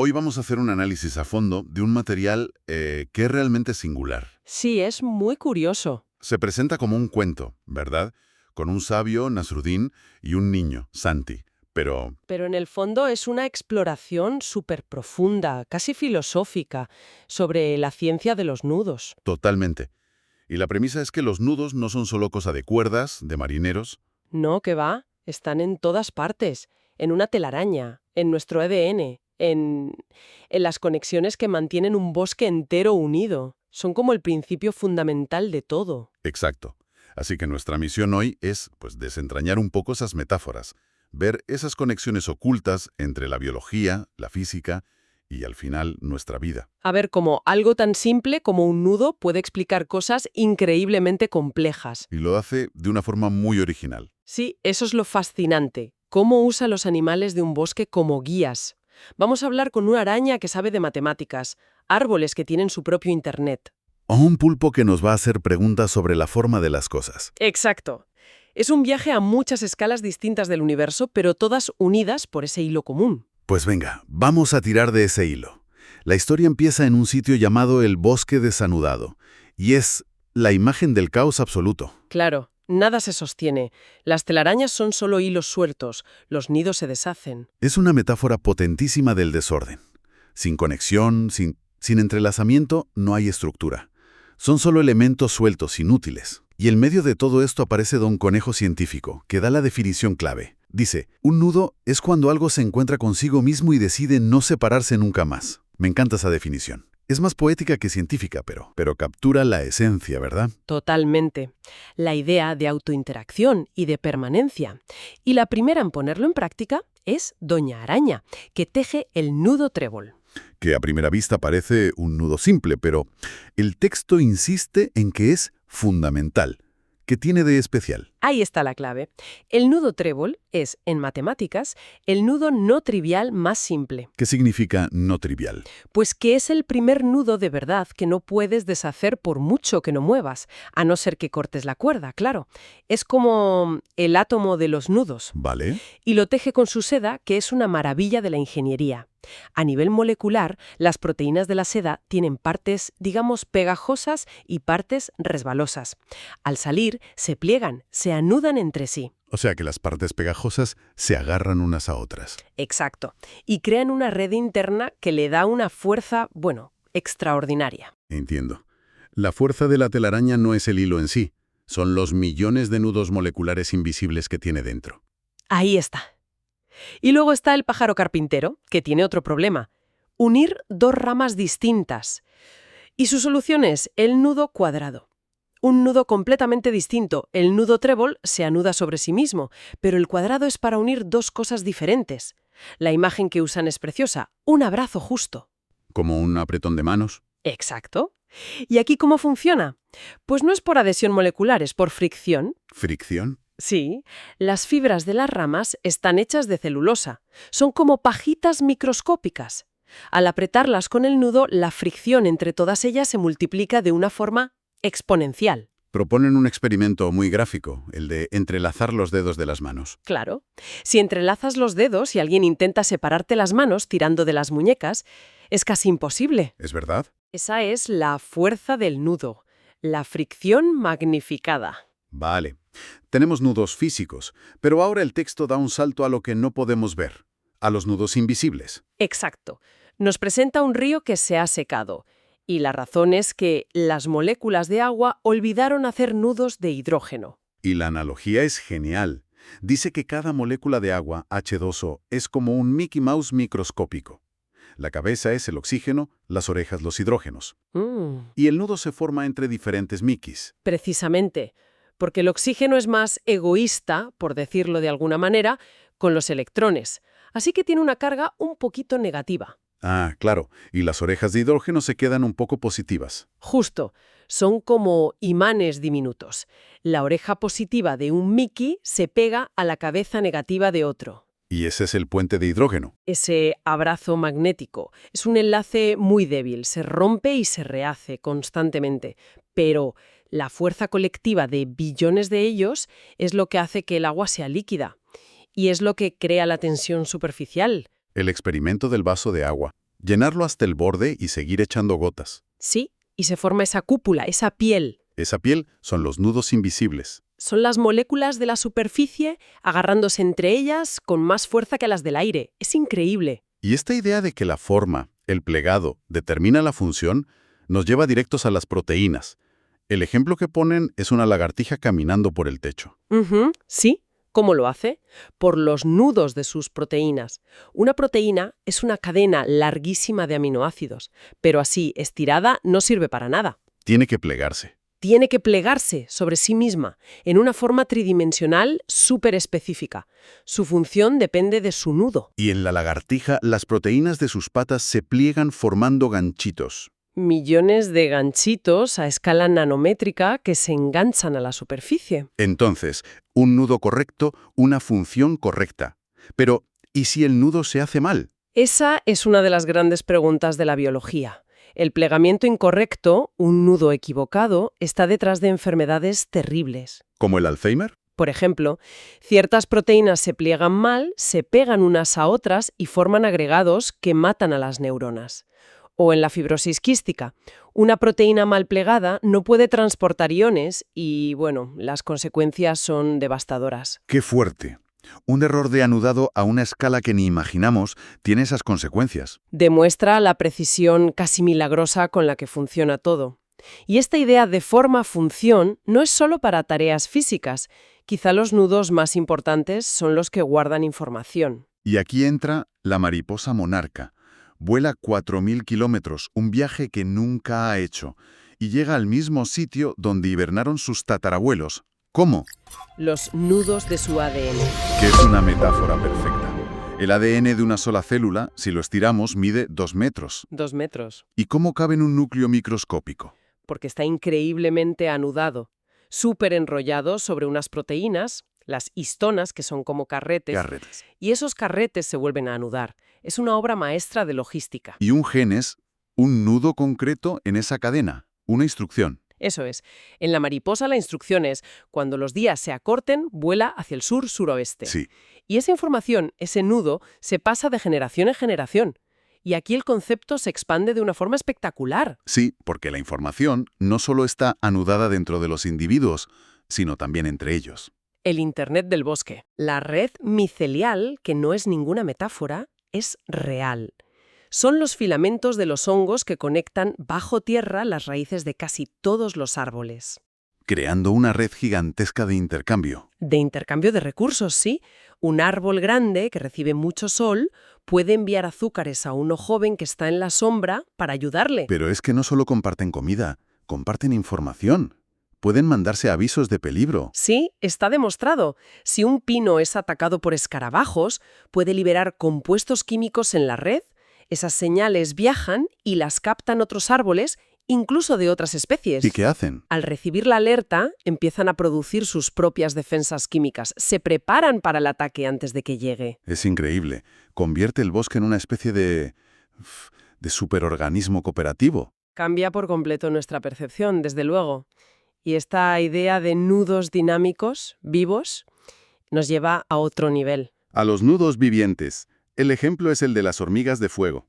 Hoy vamos a hacer un análisis a fondo de un material que es realmente singular. Sí, es muy curioso. Se presenta como un cuento, ¿verdad? Con un sabio, Nasruddin, y un niño, Santi. Pero en el fondo es una exploración súper profunda, casi filosófica, sobre la ciencia de los nudos. Totalmente. Y la premisa es que los nudos no son solo cosa de cuerdas, de marineros. No, que va, están en todas partes, en una telaraña, en nuestro ADN, en las conexiones que mantienen un bosque entero unido. Son como el principio fundamental de todo. Exacto. Así que nuestra misión hoy es, pues, desentrañar un poco esas metáforas, ver esas conexiones ocultas entre la biología, la física y, al final, nuestra vida. A ver, como algo tan simple como un nudo puede explicar cosas increíblemente complejas. Y lo hace de una forma muy original. Sí, eso es lo fascinante. Cómo usa los animales de un bosque como guías. Vamos a hablar con una araña que sabe de matemáticas, árboles que tienen su propio Internet. O un pulpo que nos va a hacer preguntas sobre la forma de las cosas. Exacto. Es un viaje a muchas escalas distintas del universo, pero todas unidas por ese hilo común. Pues venga, vamos a tirar de ese hilo. La historia empieza en un sitio llamado el Bosque Desanudado, y es la imagen del caos absoluto. Claro, nada se sostiene. Las telarañas son solo hilos sueltos, los nidos se deshacen. Es una metáfora potentísima del desorden. Sin conexión, sin entrelazamiento, no hay estructura. Son solo elementos sueltos, inútiles. Y en medio de todo esto aparece Don Conejo Científico, que da la definición clave. Dice, un nudo es cuando algo se encuentra consigo mismo y decide no separarse nunca más. Me encanta esa definición. Es más poética que científica, pero captura la esencia, ¿verdad? Totalmente. La idea de autointeracción y de permanencia. Y la primera en ponerlo en práctica es Doña Araña, que teje el nudo trébol. Que a primera vista parece un nudo simple, pero el texto insiste en que es fundamental. ¿Qué tiene de especial? Ahí está la clave. El nudo trébol es, en matemáticas, el nudo no trivial más simple. ¿Qué significa no trivial? Pues que es el primer nudo de verdad que no puedes deshacer por mucho que no muevas, a no ser que cortes la cuerda, claro. Es como el átomo de los nudos. ¿Vale? Y lo teje con su seda, que es una maravilla de la ingeniería. A nivel molecular, las proteínas de la seda tienen partes, digamos, pegajosas y partes resbalosas. Al salir, se pliegan, se anudan entre sí. O sea que las partes pegajosas se agarran unas a otras. Exacto. Y crean una red interna que le da una fuerza, bueno, extraordinaria. Entiendo. La fuerza de la telaraña no es el hilo en sí, son los millones de nudos moleculares invisibles que tiene dentro. Ahí está. Y luego está el pájaro carpintero, que tiene otro problema: unir dos ramas distintas. Y su solución es el nudo cuadrado. Un nudo completamente distinto. El nudo trébol se anuda sobre sí mismo, pero el cuadrado es para unir dos cosas diferentes. La imagen que usan es preciosa, un abrazo justo. ¿Como un apretón de manos? Exacto. ¿Y aquí cómo funciona? Pues no es por adhesión molecular, es por fricción. ¿Fricción? Sí, las fibras de las ramas están hechas de celulosa. Son como pajitas microscópicas. Al apretarlas con el nudo, la fricción entre todas ellas se multiplica de una forma exponencial. Proponen un experimento muy gráfico, el de entrelazar los dedos de las manos. Claro. Si entrelazas los dedos y alguien intenta separarte las manos tirando de las muñecas, es casi imposible. ¿Es verdad? Esa es la fuerza del nudo, la fricción magnificada. Vale. Tenemos nudos físicos, pero ahora el texto da un salto a lo que no podemos ver, a los nudos invisibles. Exacto. Nos presenta un río que se ha secado. Y la razón es que las moléculas de agua olvidaron hacer nudos de hidrógeno. Y la analogía es genial. Dice que cada molécula de agua, H2O, es como un Mickey Mouse microscópico. La cabeza es el oxígeno, las orejas los hidrógenos. Y el nudo se forma entre diferentes Mickeys. Precisamente, porque el oxígeno es más egoísta, por decirlo de alguna manera, con los electrones. Así que tiene una carga un poquito negativa. Ah, claro. Y las orejas de hidrógeno se quedan un poco positivas. Justo, son como imanes diminutos. La oreja positiva de un Mickey se pega a la cabeza negativa de otro. Y ese es el puente de hidrógeno. Ese abrazo magnético es un enlace muy débil, se rompe y se rehace constantemente, pero la fuerza colectiva de billones de ellos es lo que hace que el agua sea líquida y es lo que crea la tensión superficial. El experimento del vaso de agua. Llenarlo hasta el borde y seguir echando gotas. Sí, y se forma esa cúpula, esa piel. Esa piel son los nudos invisibles. Son las moléculas de la superficie agarrándose entre ellas con más fuerza que las del aire. Es increíble. Y esta idea de que la forma, el plegado, determina la función, nos lleva directos a las proteínas. El ejemplo que ponen es una lagartija caminando por el techo. Sí. ¿Cómo lo hace? Por los nudos de sus proteínas. Una proteína es una cadena larguísima de aminoácidos, pero así, estirada, no sirve para nada. Tiene que plegarse. Tiene que plegarse sobre sí misma, en una forma tridimensional súper específica. Su función depende de su nudo. Y en la lagartija, las proteínas de sus patas se pliegan formando ganchitos. Millones de ganchitos a escala nanométrica que se enganchan a la superficie. Entonces, un nudo correcto, una función correcta. Pero, ¿y si el nudo se hace mal? Esa es una de las grandes preguntas de la biología. El plegamiento incorrecto, un nudo equivocado, está detrás de enfermedades terribles. ¿Como el Alzheimer? Por ejemplo, ciertas proteínas se pliegan mal, se pegan unas a otras y forman agregados que matan a las neuronas. O en la fibrosis quística, una proteína mal plegada no puede transportar iones y, bueno, las consecuencias son devastadoras. ¡Qué fuerte! Un error de anudado a una escala que ni imaginamos tiene esas consecuencias. Demuestra la precisión casi milagrosa con la que funciona todo. Y esta idea de forma-función no es solo para tareas físicas. Quizá los nudos más importantes son los que guardan información. Y aquí entra la mariposa monarca. Vuela 4.000 kilómetros, un viaje que nunca ha hecho, y llega al mismo sitio donde hibernaron sus tatarabuelos. ¿Cómo? Los nudos de su ADN. Que es una metáfora perfecta. El ADN de una sola célula, si lo estiramos, mide 2 metros. 2 metros. ¿Y cómo cabe en un núcleo microscópico? Porque está increíblemente anudado, súper enrollado sobre unas proteínas, las histonas, que son como carretes, y esos carretes se vuelven a anudar. Es una obra maestra de logística. Y un gen es un nudo concreto en esa cadena, una instrucción. Eso es. En la mariposa la instrucción es, cuando los días se acorten, vuela hacia el sur-suroeste. Sí. Y esa información, ese nudo, se pasa de generación en generación. Y aquí el concepto se expande de una forma espectacular. Sí, porque la información no solo está anudada dentro de los individuos, sino también entre ellos. El Internet del bosque. La red micelial, que no es ninguna metáfora, es real. Son los filamentos de los hongos que conectan bajo tierra las raíces de casi todos los árboles. Creando una red gigantesca de intercambio. De intercambio de recursos, sí. Un árbol grande que recibe mucho sol puede enviar azúcares a uno joven que está en la sombra para ayudarle. Pero es que no solo comparten comida, comparten información. Pueden mandarse avisos de peligro. Sí, está demostrado. Si un pino es atacado por escarabajos, puede liberar compuestos químicos en la red. Esas señales viajan y las captan otros árboles, incluso de otras especies. ¿Y qué hacen? Al recibir la alerta, empiezan a producir sus propias defensas químicas. Se preparan para el ataque antes de que llegue. Es increíble. Convierte el bosque en una especie de superorganismo cooperativo. Cambia por completo nuestra percepción, desde luego. Y esta idea de nudos dinámicos, vivos, nos lleva a otro nivel. A los nudos vivientes. El ejemplo es el de las hormigas de fuego.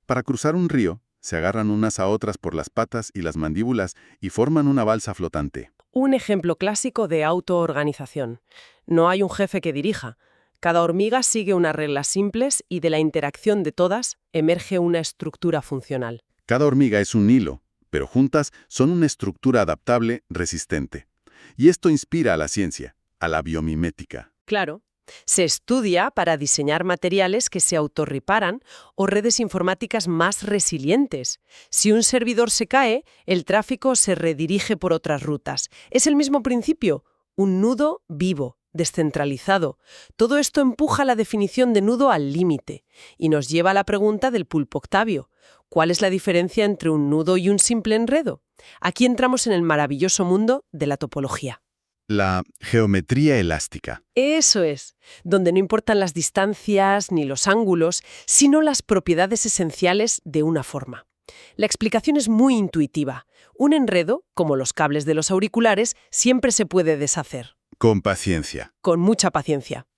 Para cruzar un río, se agarran unas a otras por las patas y las mandíbulas y forman una balsa flotante. Un ejemplo clásico de autoorganización. No hay un jefe que dirija. Cada hormiga sigue unas reglas simples y de la interacción de todas emerge una estructura funcional. Cada hormiga es un hilo, pero juntas son una estructura adaptable, resistente. Y esto inspira a la ciencia, a la biomimética. Claro. Se estudia para diseñar materiales que se autorreparan o redes informáticas más resilientes. Si un servidor se cae, el tráfico se redirige por otras rutas. Es el mismo principio, un nudo vivo, descentralizado. Todo esto empuja la definición de nudo al límite y nos lleva a la pregunta del pulpo Octavio. ¿Cuál es la diferencia entre un nudo y un simple enredo? Aquí entramos en el maravilloso mundo de la topología. La geometría elástica. Eso es, donde no importan las distancias ni los ángulos, sino las propiedades esenciales de una forma. La explicación es muy intuitiva. Un enredo, como los cables de los auriculares, siempre se puede deshacer. Con paciencia. Con mucha paciencia.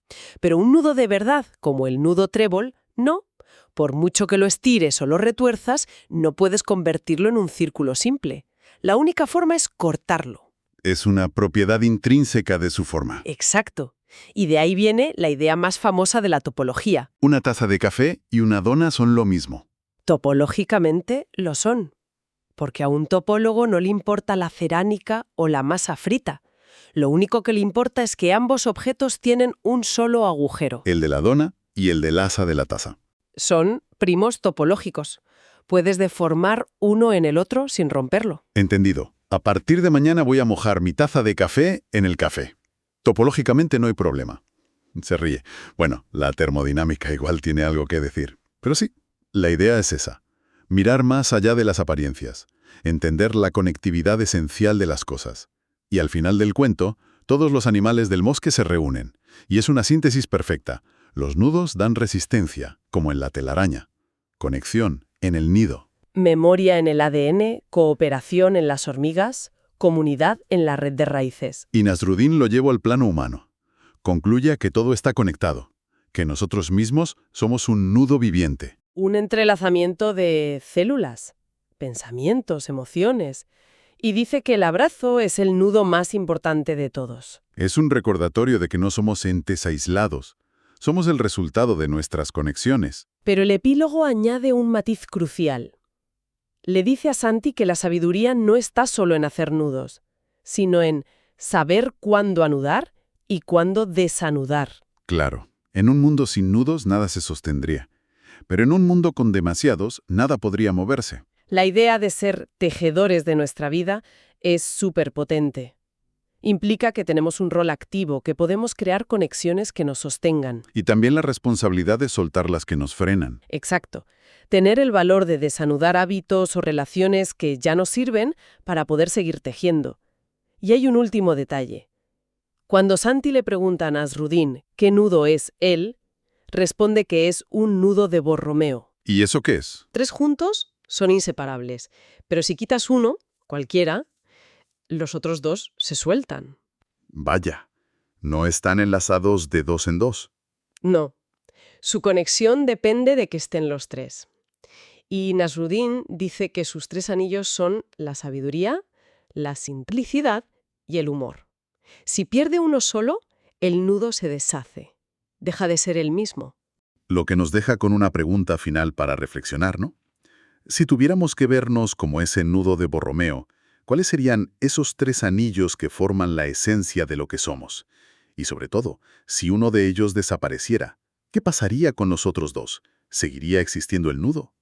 Pero un nudo de verdad, como el nudo trébol, no. Por mucho que lo estires o lo retuerzas, no puedes convertirlo en un círculo simple. La única forma es cortarlo. Es una propiedad intrínseca de su forma. Exacto. Y de ahí viene la idea más famosa de la topología. Una taza de café y una dona son lo mismo. Topológicamente lo son. Porque a un topólogo no le importa la cerámica o la masa frita. Lo único que le importa es que ambos objetos tienen un solo agujero. El de la dona y el del asa de la taza. Son primos topológicos. Puedes deformar uno en el otro sin romperlo. Entendido. A partir de mañana voy a mojar mi taza de café en el café. Topológicamente no hay problema. Se ríe. Bueno, la termodinámica igual tiene algo que decir. Pero sí, la idea es esa. Mirar más allá de las apariencias. Entender la conectividad esencial de las cosas. Y al final del cuento, todos los animales del bosque se reúnen. Y es una síntesis perfecta. Los nudos dan resistencia, como en la telaraña. Conexión, en el nido. Memoria en el ADN, cooperación en las hormigas, comunidad en la red de raíces. Y Nasruddin lo lleva al plano humano. Concluye que todo está conectado, que nosotros mismos somos un nudo viviente. Un entrelazamiento de células, pensamientos, emociones. Y dice que el abrazo es el nudo más importante de todos. Es un recordatorio de que no somos entes aislados. Somos el resultado de nuestras conexiones. Pero el epílogo añade un matiz crucial. Le dice a Santi que la sabiduría no está solo en hacer nudos, sino en saber cuándo anudar y cuándo desanudar. Claro, en un mundo sin nudos nada se sostendría. Pero en un mundo con demasiados, nada podría moverse. La idea de ser tejedores de nuestra vida es súper potente. Implica que tenemos un rol activo, que podemos crear conexiones que nos sostengan. Y también la responsabilidad de soltar las que nos frenan. Exacto. Tener el valor de desanudar hábitos o relaciones que ya nos sirven para poder seguir tejiendo. Y hay un último detalle. Cuando Santi le pregunta a Nasruddin qué nudo es él, responde que es un nudo de Borromeo. ¿Y eso qué es? 3 juntos son inseparables, pero si quitas uno, cualquiera, los otros 2 se sueltan. Vaya, no están enlazados de dos en dos. No. Su conexión depende de que estén los 3. Y Nasruddin dice que sus 3 anillos son la sabiduría, la simplicidad y el humor. Si pierde uno solo, el nudo se deshace. Deja de ser el mismo. Lo que nos deja con una pregunta final para reflexionar, ¿no? Si tuviéramos que vernos como ese nudo de Borromeo, ¿cuáles serían esos 3 anillos que forman la esencia de lo que somos? Y sobre todo, si uno de ellos desapareciera, ¿qué pasaría con los otros 2? ¿Seguiría existiendo el nudo?